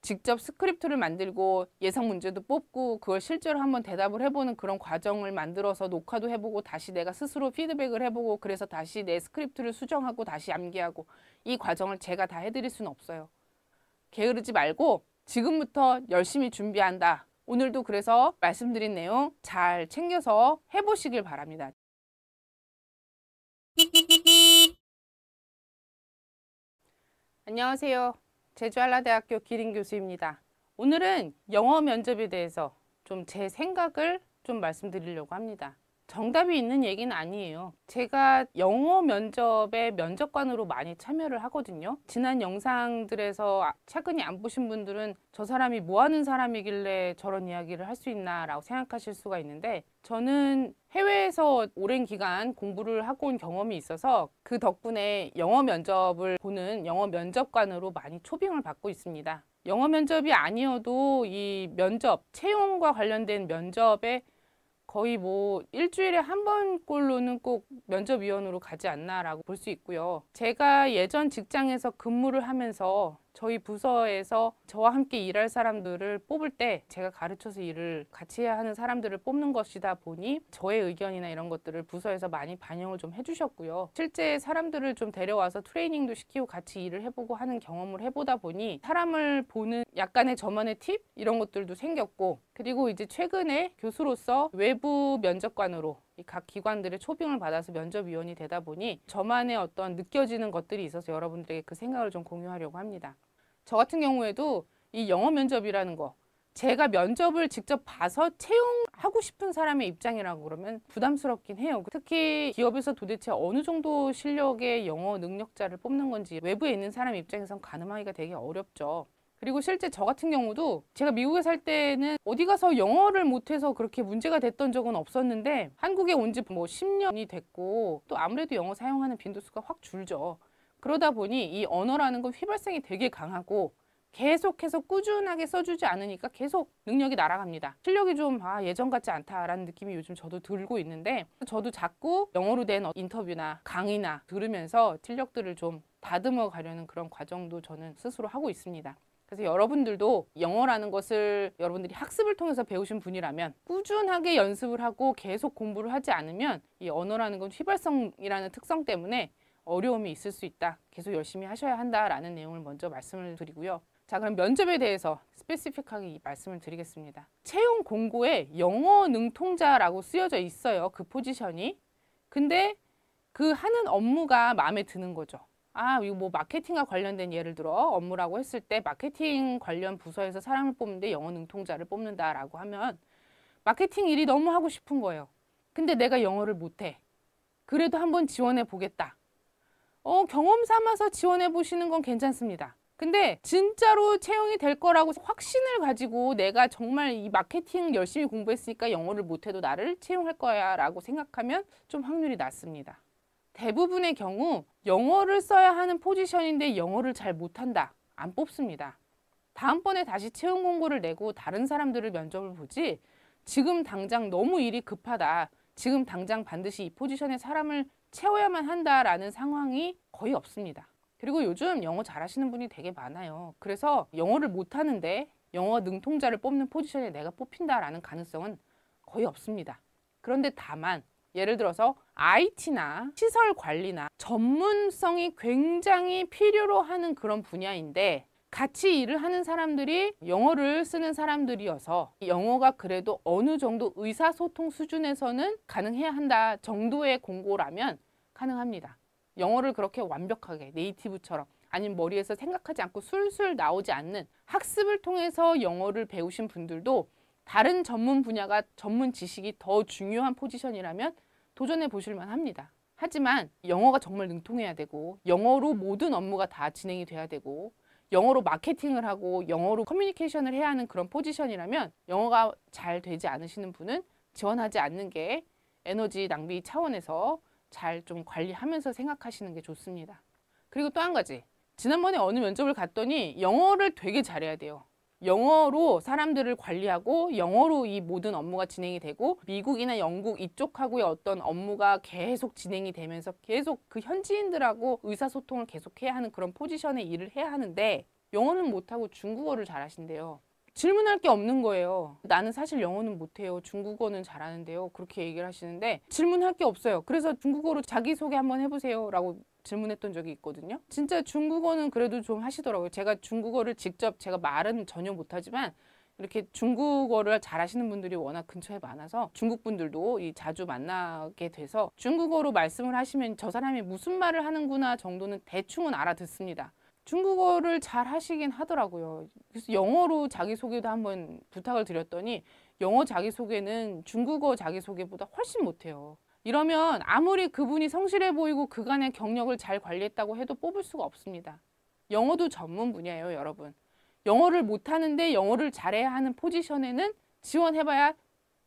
직접 스크립트를 만들고 예상 문제도 뽑고 그걸 실제로 한번 대답을 해보는 그런 과정을 만들어서 녹화도 해보고 다시 내가 스스로 피드백을 해보고 그래서 다시 내 스크립트를 수정하고 다시 암기하고 이 과정을 제가 다 해드릴 수는 없어요. 게으르지 말고 지금부터 열심히 준비한다. 오늘도 그래서 말씀드린 내용 잘 챙겨서 해보시길 바랍니다. 안녕하세요. 제주한라대학교 기린 교수입니다. 오늘은 영어 면접에 대해서 좀 제 생각을 좀 말씀드리려고 합니다. 정답이 있는 얘기는 아니에요. 제가 영어 면접에 면접관으로 많이 참여를 하거든요. 지난 영상들에서 최근에 안 보신 분들은 저 사람이 뭐 하는 사람이길래 저런 이야기를 할 수 있나 라고 생각하실 수가 있는데, 저는 해외에서 오랜 기간 공부를 하고 온 경험이 있어서 그 덕분에 영어 면접을 보는 영어 면접관으로 많이 초빙을 받고 있습니다. 영어 면접이 아니어도 이 면접, 채용과 관련된 면접에 거의 뭐 일주일에 한 번꼴로는 꼭 면접위원으로 가지 않나라고 볼 수 있고요. 제가 예전 직장에서 근무를 하면서 저희 부서에서 저와 함께 일할 사람들을 뽑을 때 제가 가르쳐서 일을 같이 해야 하는 사람들을 뽑는 것이다 보니 저의 의견이나 이런 것들을 부서에서 많이 반영을 좀 해주셨고요. 실제 사람들을 좀 데려와서 트레이닝도 시키고 같이 일을 해보고 하는 경험을 해보다 보니 사람을 보는 약간의 저만의 팁? 이런 것들도 생겼고, 그리고 이제 최근에 교수로서 외부 면접관으로 각 기관들의 초빙을 받아서 면접위원이 되다 보니 저만의 어떤 느껴지는 것들이 있어서 여러분들에게 그 생각을 좀 공유하려고 합니다. 저 같은 경우에도 이 영어 면접이라는 거, 제가 면접을 직접 봐서 채용하고 싶은 사람의 입장이라고 그러면 부담스럽긴 해요. 특히 기업에서 도대체 어느 정도 실력의 영어 능력자를 뽑는 건지 외부에 있는 사람 입장에선 가늠하기가 되게 어렵죠. 그리고 실제 저 같은 경우도 제가 미국에 살 때는 어디 가서 영어를 못해서 그렇게 문제가 됐던 적은 없었는데 한국에 온 지 뭐 10년이 됐고 또 아무래도 영어 사용하는 빈도수가 확 줄죠. 그러다 보니 이 언어라는 건 휘발성이 되게 강하고 계속해서 꾸준하게 써주지 않으니까 계속 능력이 날아갑니다. 실력이 좀 예전 같지 않다라는 느낌이 요즘 저도 들고 있는데, 저도 자꾸 영어로 된 인터뷰나 강의나 들으면서 실력들을 좀 다듬어 가려는 그런 과정도 저는 스스로 하고 있습니다. 그래서 여러분들도 영어라는 것을 여러분들이 학습을 통해서 배우신 분이라면 꾸준하게 연습을 하고 계속 공부를 하지 않으면 이 언어라는 건 휘발성이라는 특성 때문에 어려움이 있을 수 있다. 계속 열심히 하셔야 한다라는 내용을 먼저 말씀을 드리고요. 자, 그럼 면접에 대해서 스페시픽하게 말씀을 드리겠습니다. 채용 공고에 영어 능통자라고 쓰여져 있어요. 그 포지션이. 근데 그 하는 업무가 마음에 드는 거죠. 이거 뭐 마케팅과 관련된 예를 들어 업무라고 했을 때 마케팅 관련 부서에서 사람을 뽑는데 영어 능통자를 뽑는다라고 하면 마케팅 일이 너무 하고 싶은 거예요. 근데 내가 영어를 못해. 그래도 한번 지원해 보겠다. 경험 삼아서 지원해 보시는 건 괜찮습니다. 근데 진짜로 채용이 될 거라고 확신을 가지고 내가 정말 이 마케팅 열심히 공부했으니까 영어를 못해도 나를 채용할 거야 라고 생각하면 좀 확률이 낮습니다. 대부분의 경우 영어를 써야 하는 포지션인데 영어를 잘 못한다. 안 뽑습니다. 다음번에 다시 채용 공고를 내고 다른 사람들을 면접을 보지, 지금 당장 너무 일이 급하다. 지금 당장 반드시 이 포지션에 사람을 채워야만 한다라는 상황이 거의 없습니다. 그리고 요즘 영어 잘하시는 분이 되게 많아요. 그래서 영어를 못하는데 영어 능통자를 뽑는 포지션에 내가 뽑힌다라는 가능성은 거의 없습니다. 그런데 다만 예를 들어서 IT나 시설 관리나 전문성이 굉장히 필요로 하는 그런 분야인데 같이 일을 하는 사람들이 영어를 쓰는 사람들이어서 영어가 그래도 어느 정도 의사소통 수준에서는 가능해야 한다 정도의 공고라면 가능합니다. 영어를 그렇게 완벽하게 네이티브처럼 아니면 머리에서 생각하지 않고 술술 나오지 않는 학습을 통해서 영어를 배우신 분들도 다른 전문 분야가 전문 지식이 더 중요한 포지션이라면 도전해 보실 만합니다. 하지만 영어가 정말 능통해야 되고 영어로 모든 업무가 다 진행이 돼야 되고 영어로 마케팅을 하고 영어로 커뮤니케이션을 해야 하는 그런 포지션이라면 영어가 잘 되지 않으시는 분은 지원하지 않는 게 에너지 낭비 차원에서 잘 좀 관리하면서 생각하시는 게 좋습니다. 그리고 또 한 가지, 지난번에 어느 면접을 갔더니 영어를 되게 잘해야 돼요. 영어로 사람들을 관리하고 영어로 이 모든 업무가 진행이 되고 미국이나 영국 이쪽하고의 어떤 업무가 계속 진행이 되면서 계속 그 현지인들하고 의사소통을 계속해야 하는 그런 포지션의 일을 해야 하는데 영어는 못하고 중국어를 잘하신대요. 질문할 게 없는 거예요. 나는 사실 영어는 못해요. 중국어는 잘하는데요. 그렇게 얘기를 하시는데 질문할 게 없어요. 그래서 중국어로 자기소개 한번 해보세요 라고 질문했던 적이 있거든요. 진짜 중국어는 그래도 좀 하시더라고요. 제가 중국어를 직접 제가 말은 전혀 못하지만 이렇게 중국어를 잘하시는 분들이 워낙 근처에 많아서 중국 분들도 자주 만나게 돼서 중국어로 말씀을 하시면 저 사람이 무슨 말을 하는구나 정도는 대충은 알아듣습니다. 중국어를 잘 하시긴 하더라고요. 그래서 영어로 자기소개도 한번 부탁을 드렸더니 영어 자기소개는 중국어 자기소개보다 훨씬 못해요. 이러면 아무리 그분이 성실해 보이고 그간의 경력을 잘 관리했다고 해도 뽑을 수가 없습니다. 영어도 전문 분야예요, 여러분. 영어를 못하는데 영어를 잘해야 하는 포지션에는 지원해봐야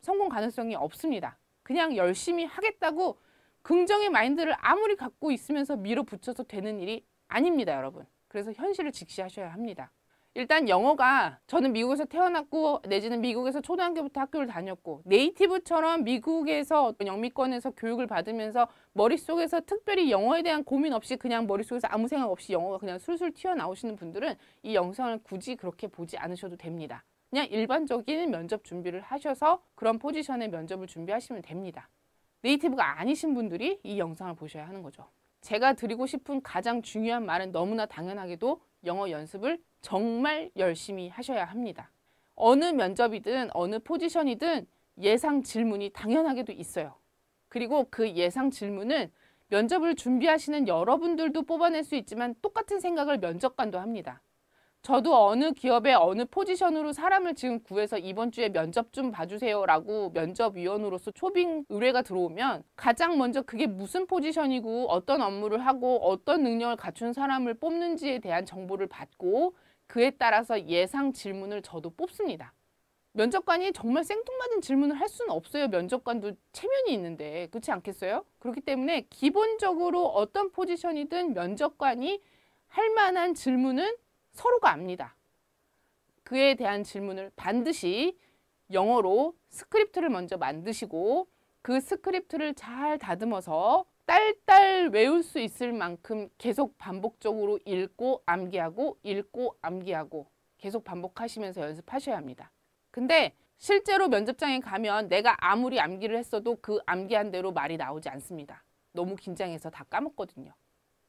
성공 가능성이 없습니다. 그냥 열심히 하겠다고 긍정의 마인드를 아무리 갖고 있으면서 밀어붙여서 되는 일이 아닙니다, 여러분. 그래서 현실을 직시하셔야 합니다. 일단 영어가 저는 미국에서 태어났고 내지는 미국에서 초등학교부터 학교를 다녔고 네이티브처럼 미국에서 영미권에서 교육을 받으면서 머릿속에서 특별히 영어에 대한 고민 없이 그냥 머릿속에서 아무 생각 없이 영어가 그냥 술술 튀어나오시는 분들은 이 영상을 굳이 그렇게 보지 않으셔도 됩니다. 그냥 일반적인 면접 준비를 하셔서 그런 포지션의 면접을 준비하시면 됩니다. 네이티브가 아니신 분들이 이 영상을 보셔야 하는 거죠. 제가 드리고 싶은 가장 중요한 말은 너무나 당연하게도 영어 연습을 정말 열심히 하셔야 합니다. 어느 면접이든 어느 포지션이든 예상 질문이 당연하게도 있어요. 그리고 그 예상 질문은 면접을 준비하시는 여러분들도 뽑아낼 수 있지만 똑같은 생각을 면접관도 합니다. 저도 어느 기업의 어느 포지션으로 사람을 지금 구해서 이번 주에 면접 좀 봐주세요 라고 면접위원으로서 초빙 의뢰가 들어오면 가장 먼저 그게 무슨 포지션이고 어떤 업무를 하고 어떤 능력을 갖춘 사람을 뽑는지에 대한 정보를 받고 그에 따라서 예상 질문을 저도 뽑습니다. 면접관이 정말 생뚱맞은 질문을 할 수는 없어요. 면접관도 체면이 있는데 그렇지 않겠어요? 그렇기 때문에 기본적으로 어떤 포지션이든 면접관이 할 만한 질문은 서로가 압니다. 그에 대한 질문을 반드시 영어로 스크립트를 먼저 만드시고 그 스크립트를 잘 다듬어서 딸딸 외울 수 있을 만큼 계속 반복적으로 읽고 암기하고 읽고 암기하고 계속 반복하시면서 연습하셔야 합니다. 근데 실제로 면접장에 가면 내가 아무리 암기를 했어도 그 암기한 대로 말이 나오지 않습니다. 너무 긴장해서 다 까먹거든요.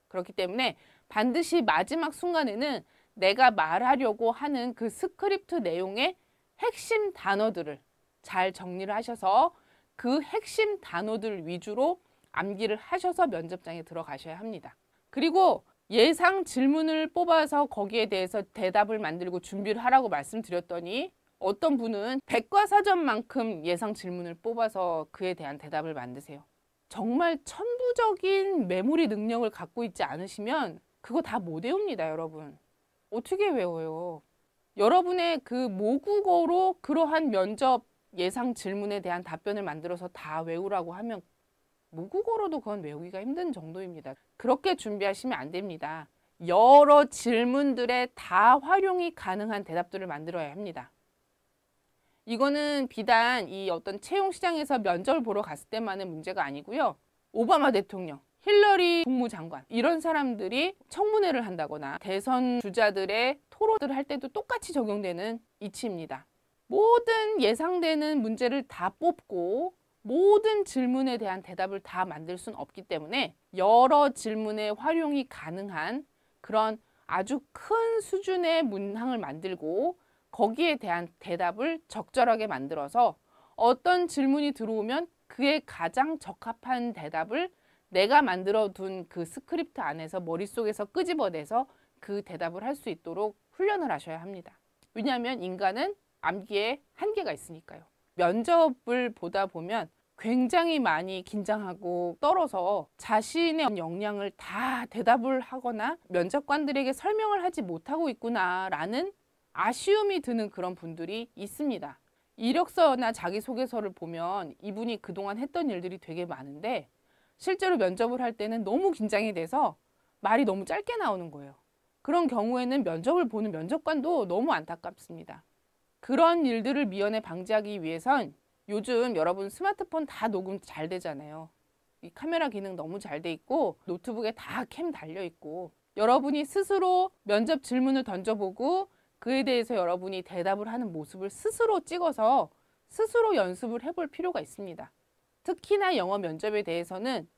그렇기 때문에 반드시 마지막 순간에는 내가 말하려고 하는 그 스크립트 내용의 핵심 단어들을 잘 정리를 하셔서 그 핵심 단어들 위주로 암기를 하셔서 면접장에 들어가셔야 합니다. 그리고 예상 질문을 뽑아서 거기에 대해서 대답을 만들고 준비를 하라고 말씀드렸더니 어떤 분은 백과사전만큼 예상 질문을 뽑아서 그에 대한 대답을 만드세요. 정말 천부적인 메모리 능력을 갖고 있지 않으시면 그거 다 못 외웁니다, 여러분. 어떻게 외워요? 여러분의 그 모국어로 그러한 면접 예상 질문에 대한 답변을 만들어서 다 외우라고 하면 모국어로도 그건 외우기가 힘든 정도입니다. 그렇게 준비하시면 안 됩니다. 여러 질문들에 다 활용이 가능한 대답들을 만들어야 합니다. 이거는 비단 이 어떤 채용 시장에서 면접을 보러 갔을 때만의 문제가 아니고요. 오바마 대통령, 힐러리 국무장관 이런 사람들이 청문회를 한다거나 대선 주자들의 토론을 할 때도 똑같이 적용되는 이치입니다. 모든 예상되는 문제를 다 뽑고 모든 질문에 대한 대답을 다 만들 수는 없기 때문에 여러 질문에 활용이 가능한 그런 아주 큰 수준의 문항을 만들고 거기에 대한 대답을 적절하게 만들어서 어떤 질문이 들어오면 그에 가장 적합한 대답을 내가 만들어 둔 그 스크립트 안에서 머릿속에서 끄집어내서 그 대답을 할 수 있도록 훈련을 하셔야 합니다. 왜냐하면 인간은 암기에 한계가 있으니까요. 면접을 보다 보면 굉장히 많이 긴장하고 떨어서 자신의 역량을 다 대답을 하거나 면접관들에게 설명을 하지 못하고 있구나라는 아쉬움이 드는 그런 분들이 있습니다. 이력서나 자기소개서를 보면 이분이 그동안 했던 일들이 되게 많은데 실제로 면접을 할 때는 너무 긴장이 돼서 말이 너무 짧게 나오는 거예요. 그런 경우에는 면접을 보는 면접관도 너무 안타깝습니다. 그런 일들을 미연에 방지하기 위해선 요즘 여러분 스마트폰 다 녹음 잘 되잖아요. 이 카메라 기능 너무 잘 돼 있고 노트북에 다 캠 달려 있고 여러분이 스스로 면접 질문을 던져보고 그에 대해서 여러분이 대답을 하는 모습을 스스로 찍어서 스스로 연습을 해볼 필요가 있습니다. 특히나 영어 면접에 대해서는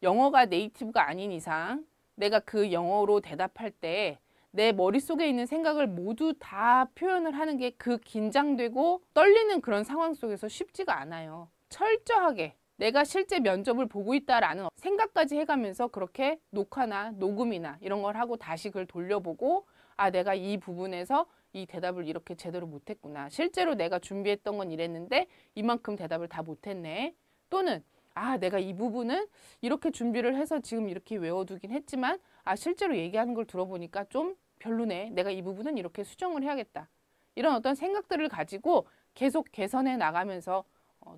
영어가 네이티브가 아닌 이상 내가 그 영어로 대답할 때 내 머릿속에 있는 생각을 모두 다 표현을 하는 게 그 긴장되고 떨리는 그런 상황 속에서 쉽지가 않아요. 철저하게 내가 실제 면접을 보고 있다라는 생각까지 해가면서 그렇게 녹화나 녹음이나 이런 걸 하고 다시 그걸 돌려보고 아, 내가 이 부분에서 이 대답을 이렇게 제대로 못했구나. 실제로 내가 준비했던 건 이랬는데 이만큼 대답을 다 못했네. 또는 아, 내가 이 부분은 이렇게 준비를 해서 지금 이렇게 외워두긴 했지만 아, 실제로 얘기하는 걸 들어보니까 좀 별로네. 내가 이 부분은 이렇게 수정을 해야겠다. 이런 어떤 생각들을 가지고 계속 개선해 나가면서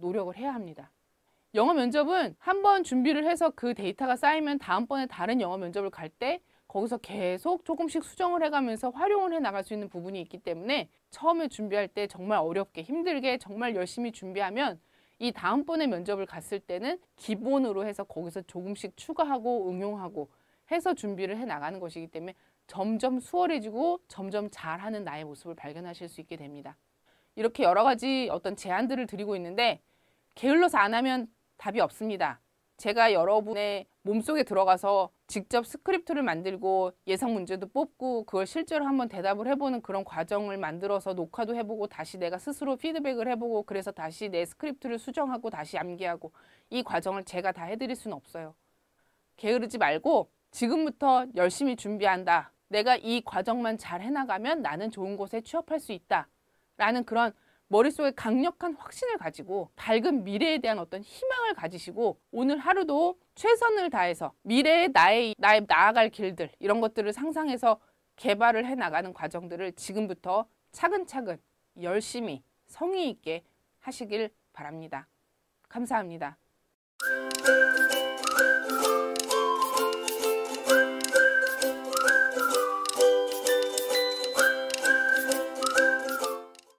노력을 해야 합니다. 영어 면접은 한번 준비를 해서 그 데이터가 쌓이면 다음번에 다른 영어 면접을 갈 때 거기서 계속 조금씩 수정을 해가면서 활용을 해 나갈 수 있는 부분이 있기 때문에 처음에 준비할 때 정말 어렵게 힘들게 정말 열심히 준비하면 이 다음번에 면접을 갔을 때는 기본으로 해서 거기서 조금씩 추가하고 응용하고 해서 준비를 해 나가는 것이기 때문에 점점 수월해지고 점점 잘하는 나의 모습을 발견하실 수 있게 됩니다. 이렇게 여러 가지 어떤 제안들을 드리고 있는데 게을러서 안 하면 답이 없습니다. 제가 여러분의 몸속에 들어가서 직접 스크립트를 만들고 예상 문제도 뽑고 그걸 실제로 한번 대답을 해보는 그런 과정을 만들어서 녹화도 해보고 다시 내가 스스로 피드백을 해보고 그래서 다시 내 스크립트를 수정하고 다시 암기하고 이 과정을 제가 다 해드릴 수는 없어요. 게으르지 말고 지금부터 열심히 준비한다. 내가 이 과정만 잘 해나가면 나는 좋은 곳에 취업할 수 있다. 라는 그런 머릿속에 강력한 확신을 가지고 밝은 미래에 대한 어떤 희망을 가지시고 오늘 하루도 최선을 다해서 미래의 나의 나아갈 길들 이런 것들을 상상해서 개발을 해나가는 과정들을 지금부터 차근차근 열심히 성의 있게 하시길 바랍니다. 감사합니다.